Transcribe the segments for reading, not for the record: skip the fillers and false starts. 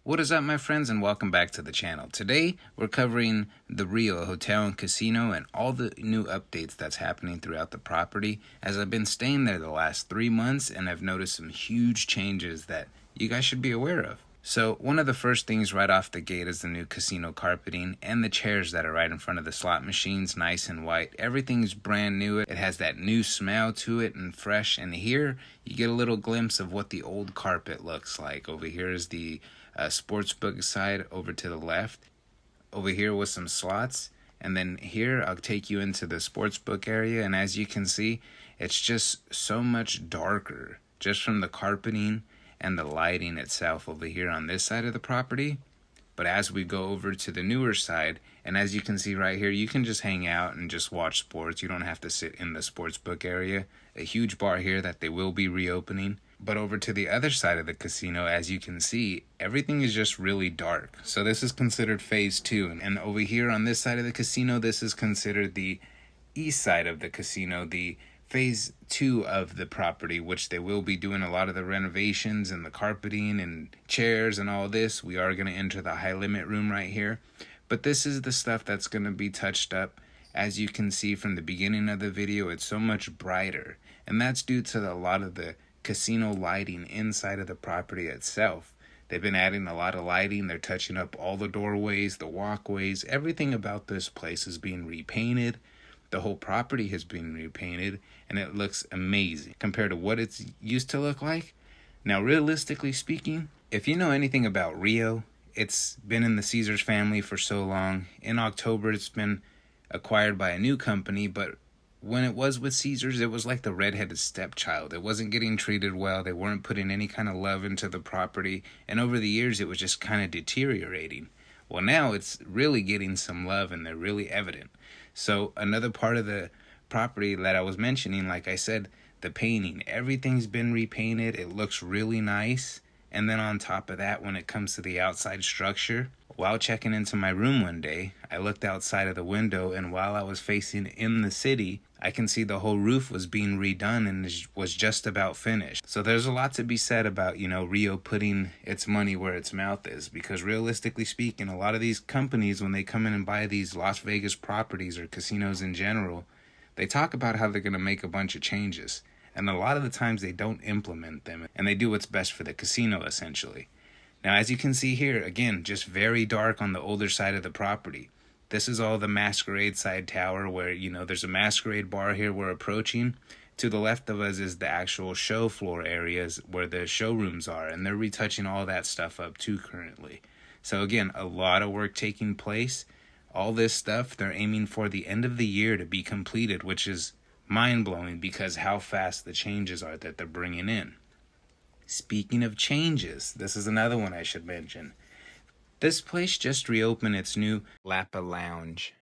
What is up, my friends, and welcome back to the channel. Today we're covering the Rio Hotel and Casino and all the new updates that's happening throughout the property, as I've been staying there the last 3 months and I've noticed some huge changes that you guys should be aware of. So one of the first things right off the gate is the new casino carpeting and the chairs that are right in front of the slot machines, nice and white. Everything's brand new. It has that new smell to it and fresh, and here you get a little glimpse of what the old carpet looks like. Over here is the sportsbook side over to the left. Over here with some slots, and then here I'll take you into the sportsbook area, and as you can see, it's just so much darker just from the carpeting and the lighting itself over here on this side of the property. But as we go over to the newer side, and as you can see right here, you can just hang out and just watch sports. You don't have to sit in the sportsbook area. A huge bar here that they will be reopening. But over to the other side of the casino, as you can see, everything is just really dark. So this is considered phase 2. And over here on this side of the casino, this is considered the east side of the casino, the phase 2 of the property, which they will be doing a lot of the renovations and the carpeting and chairs and all this. We are going to enter the high limit room right here. But this is the stuff that's going to be touched up. As you can see from the beginning of the video, it's so much brighter. And that's due to a lot of the casino lighting inside of the property itself. They've been adding a lot of lighting. They're touching up all the doorways, the walkways. Everything about this place is being repainted. The whole property has been repainted, and it looks amazing compared to what it's used to look like. Now, realistically speaking, if you know anything about Rio, it's been in the Caesars family for so long. In October, it's been acquired by a new company, but when it was with Caesars, it was like the redheaded stepchild. It wasn't getting treated well. They weren't putting any kind of love into the property, and over the years, it was just kind of deteriorating. Well, now it's really getting some love, and they're really evident. So another part of the property that I was mentioning, like I said, the painting, everything's been repainted. It looks really nice. And then on top of that, when it comes to the outside structure, while checking into my room one day, I looked outside of the window, and while I was facing in the city, I can see the whole roof was being redone and was just about finished. So there's a lot to be said about, Rio putting its money where its mouth is, because realistically speaking, a lot of these companies, when they come in and buy these Las Vegas properties or casinos in general, they talk about how they're going to make a bunch of changes. And a lot of the times they don't implement them, and they do what's best for the casino, essentially. Now, as you can see here, again, just very dark on the older side of the property. This is all the Masquerade side tower where, there's a Masquerade bar here we're approaching. To the left of us is the actual show floor areas where the showrooms are, and they're retouching all that stuff up too currently. So again, a lot of work taking place. All this stuff, they're aiming for the end of the year to be completed, which is mind-blowing because how fast the changes are that they're bringing in. Speaking of changes, this is another one I should mention. This place just reopened its new Lapa Lounge.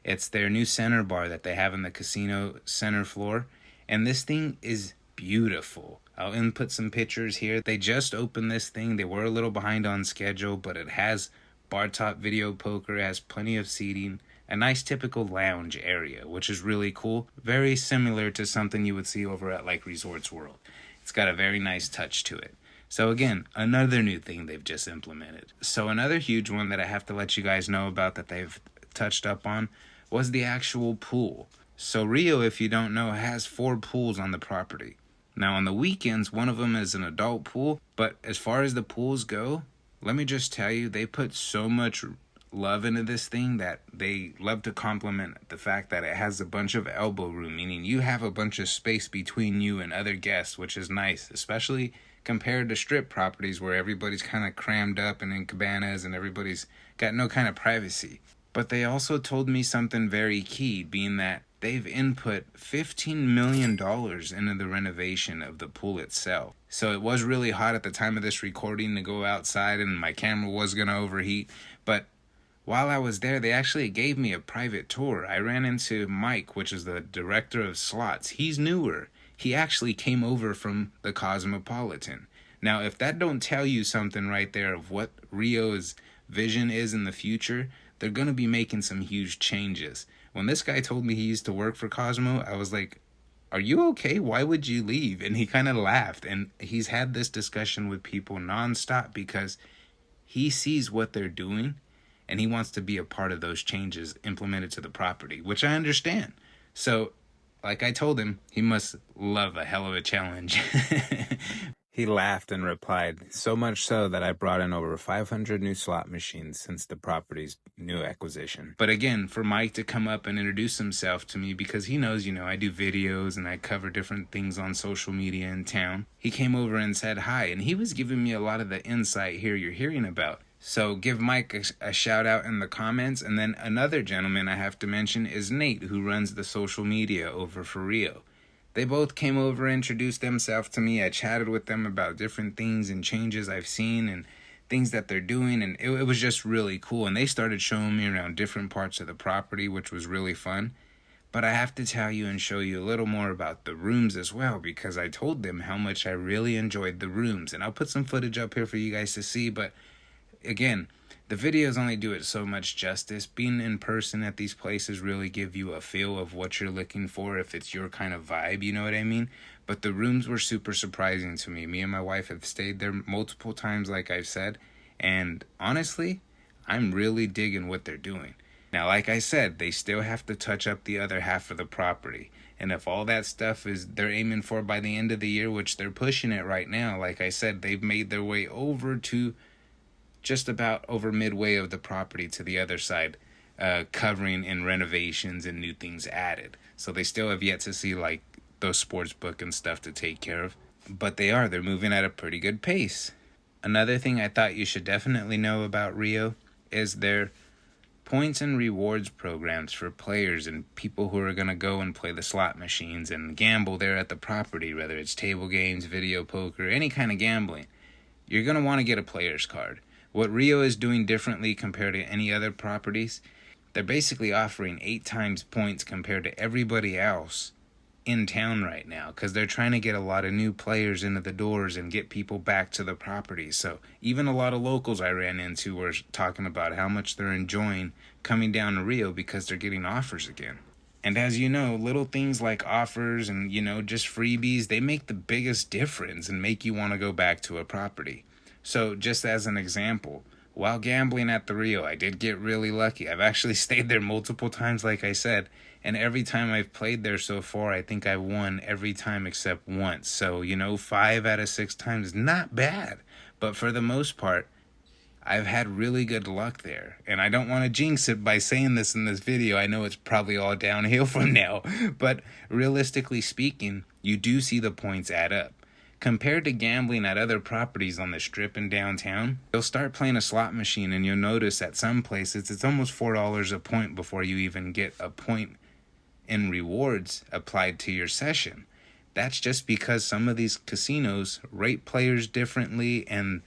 It's their new center bar that they have in the casino center floor, and this thing is beautiful. I'll input some pictures here. They just opened this thing. They were a little behind on schedule, but it has bar top video poker, it has plenty of seating, a nice typical lounge area, which is really cool. Very similar to something you would see over at like Resorts World. It's got a very nice touch to it. So again, another new thing they've just implemented. So another huge one that I have to let you guys know about that they've touched up on was the actual pool. So Rio, if you don't know, has 4 pools on the property. Now on the weekends, one of them is an adult pool, but as far as the pools go, let me just tell you, they put so much love into this thing that they love to compliment the fact that it has a bunch of elbow room, meaning you have a bunch of space between you and other guests, which is nice, especially compared to strip properties where everybody's kind of crammed up and in cabanas and everybody's got no kind of privacy. But they also told me something very key, being that they've input $15 million into the renovation of the pool itself. So it was really hot at the time of this recording to go outside, and my camera was going to overheat. But while I was there, they actually gave me a private tour. I ran into Mike, which is the director of slots. He's newer. He actually came over from the Cosmopolitan. Now, if that don't tell you something right there of what Rio's vision is in the future, they're going to be making some huge changes. When this guy told me he used to work for Cosmo, I was like, are you okay? Why would you leave? And he kind of laughed. And he's had this discussion with people nonstop because he sees what they're doing and he wants to be a part of those changes implemented to the property, which I understand. So, like I told him, he must love a hell of a challenge. He laughed and replied, so much so that I brought in over 500 new slot machines since the property's new acquisition. But again, for Mike to come up and introduce himself to me, because he knows, I do videos and I cover different things on social media in town, he came over and said hi, and he was giving me a lot of the insight here you're hearing about. So give Mike a shout out in the comments. And then another gentleman I have to mention is Nate, who runs the social media over for Rio. They both came over, introduced themselves to me. I chatted with them about different things and changes I've seen and things that they're doing. And it was just really cool. And they started showing me around different parts of the property, which was really fun. But I have to tell you and show you a little more about the rooms as well, because I told them how much I really enjoyed the rooms. And I'll put some footage up here for you guys to see. But again, the videos only do it so much justice. Being in person at these places really give you a feel of what you're looking for, if it's your kind of vibe, you know what I mean? But the rooms were super surprising to me. Me and my wife have stayed there multiple times, like I've said, and honestly, I'm really digging what they're doing. Now, like I said, they still have to touch up the other half of the property. And if all that stuff is they're aiming for by the end of the year, which they're pushing it right now, like I said, they've made their way over to just about over midway of the property to the other side, covering in renovations and new things added. So they still have yet to see like those sports book and stuff to take care of, but they're moving at a pretty good pace. Another thing I thought you should definitely know about Rio is their points and rewards programs for players and people who are going to go and play the slot machines and gamble there at the property, whether it's table games, video poker, any kind of gambling. You're going to want to get a player's card. What Rio is doing differently compared to any other properties, they're basically offering 8 times points compared to everybody else in town right now, because they're trying to get a lot of new players into the doors and get people back to the property. So even a lot of locals I ran into were talking about how much they're enjoying coming down to Rio because they're getting offers again. And as you know, little things like offers and, just freebies, they make the biggest difference and make you want to go back to a property. So just as an example, while gambling at the Rio, I did get really lucky. I've actually stayed there multiple times, like I said, and every time I've played there so far, I think I've won every time except once. So, 5 out of 6 times is not bad. But for the most part, I've had really good luck there. And I don't want to jinx it by saying this in this video. I know it's probably all downhill from now. But realistically speaking, you do see the points add up. Compared to gambling at other properties on the Strip in downtown, you'll start playing a slot machine and you'll notice at some places it's almost $4 a point before you even get a point in rewards applied to your session. That's just because some of these casinos rate players differently and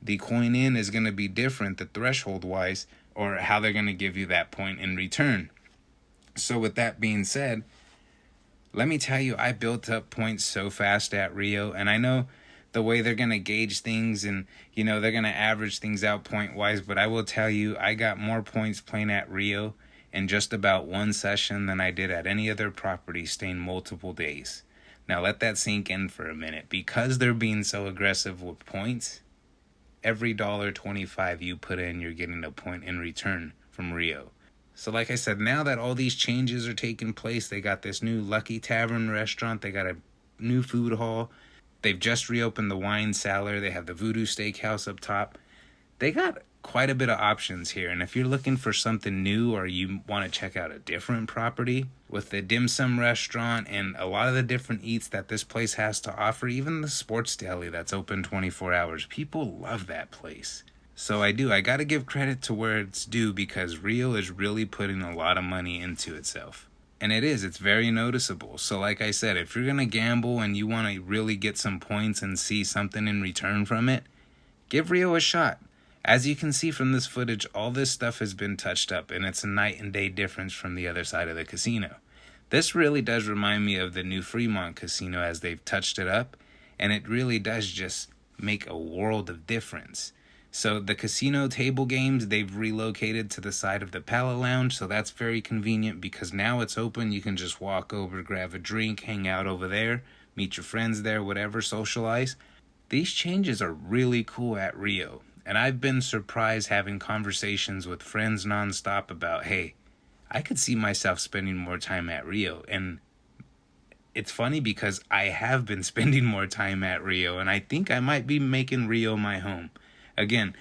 the coin in is going to be different, the threshold wise, or how they're going to give you that point in return. So with that being said, let me tell you, I built up points so fast at Rio, and I know the way they're going to gauge things and, they're going to average things out point-wise, but I will tell you, I got more points playing at Rio in just about one session than I did at any other property staying multiple days. Now let that sink in for a minute. Because they're being so aggressive with points, every $1.25 you put in, you're getting a point in return from Rio. So like I said, now that all these changes are taking place, they got this new Lucky Tavern restaurant, they got a new food hall, they've just reopened the wine cellar, they have the Voodoo Steakhouse up top. They got quite a bit of options here, and if you're looking for something new or you want to check out a different property, with the dim sum restaurant and a lot of the different eats that this place has to offer, even the sports deli that's open 24 hours, people love that place. So I got to give credit to where it's due, because Rio is really putting a lot of money into itself. And it's very noticeable. So like I said, if you're going to gamble and you want to really get some points and see something in return from it, give Rio a shot. As you can see from this footage, all this stuff has been touched up, and it's a night and day difference from the other side of the casino. This really does remind me of the new Fremont Casino as they've touched it up, and it really does just make a world of difference. So the casino table games, they've relocated to the side of the Pala Lounge, so that's very convenient because now it's open. You can just walk over, grab a drink, hang out over there, meet your friends there, whatever, socialize. These changes are really cool at Rio. And I've been surprised having conversations with friends nonstop about, hey, I could see myself spending more time at Rio. And it's funny because I have been spending more time at Rio, and I think I might be making Rio my home. Again,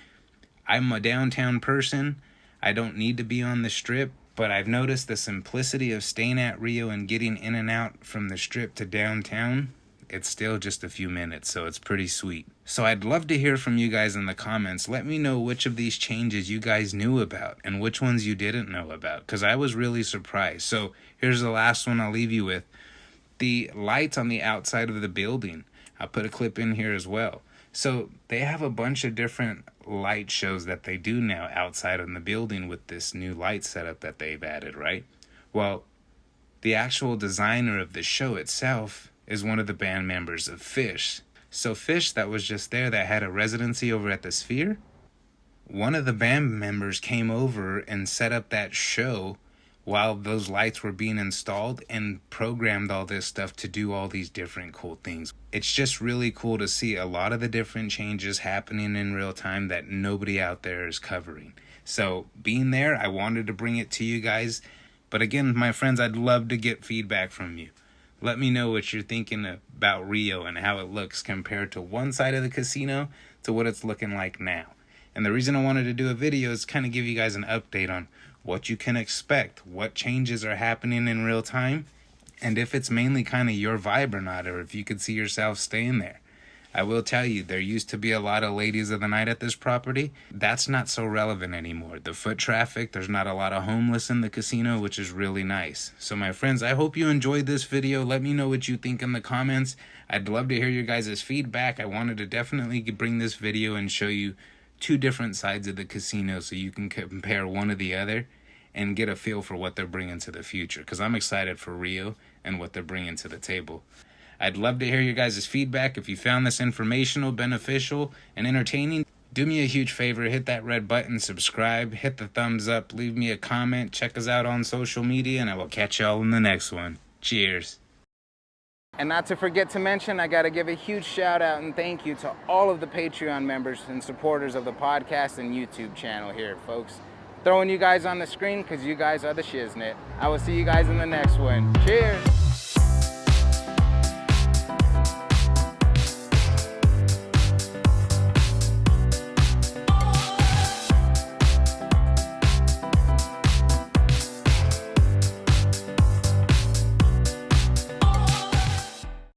I'm a downtown person. I don't need to be on the Strip, but I've noticed the simplicity of staying at Rio and getting in and out from the Strip to downtown. It's still just a few minutes, so it's pretty sweet. So I'd love to hear from you guys in the comments. Let me know which of these changes you guys knew about and which ones you didn't know about, because I was really surprised. So here's the last one I'll leave you with. The lights on the outside of the building. I'll put a clip in here as well. So they have a bunch of different light shows that they do now outside of the building with this new light setup that they've added, right? Well, the actual designer of the show itself is one of the band members of Fish. So Fish, that was just there, that had a residency over at the Sphere, one of the band members came over and set up that show while those lights were being installed and programmed all this stuff to do all these different cool things. It's just really cool to see a lot of the different changes happening in real time that nobody out there is covering. So being there, I wanted to bring it to you guys. But again, my friends, I'd love to get feedback from you. Let me know what you're thinking about Rio and how it looks compared to one side of the casino to what it's looking like now. And the reason I wanted to do a video is kind of give you guys an update on what you can expect, what changes are happening in real time, and if it's mainly kind of your vibe or not, or if you could see yourself staying there. I will tell you, there used to be a lot of ladies of the night at this property. That's not so relevant anymore. The foot traffic, there's not a lot of homeless in the casino, which is really nice. So my friends, I hope you enjoyed this video. Let me know what you think in the comments. I'd love to hear your guys' feedback. I wanted to definitely bring this video and show you two different sides of the casino so you can compare one to the other and get a feel for what they're bringing to the future, because I'm excited for Rio and what they're bringing to the table. I'd love to hear your guys' feedback. If you found this informational, beneficial, and entertaining, do me a huge favor, hit that red button, subscribe, hit the thumbs up, leave me a comment, check us out on social media, and I will catch y'all in the next one. Cheers. And not to forget to mention, I got to give a huge shout out and thank you to all of the Patreon members and supporters of the podcast and YouTube channel here, folks. Throwing you guys on the screen because you guys are the shiznit. I will see you guys in the next one. Cheers.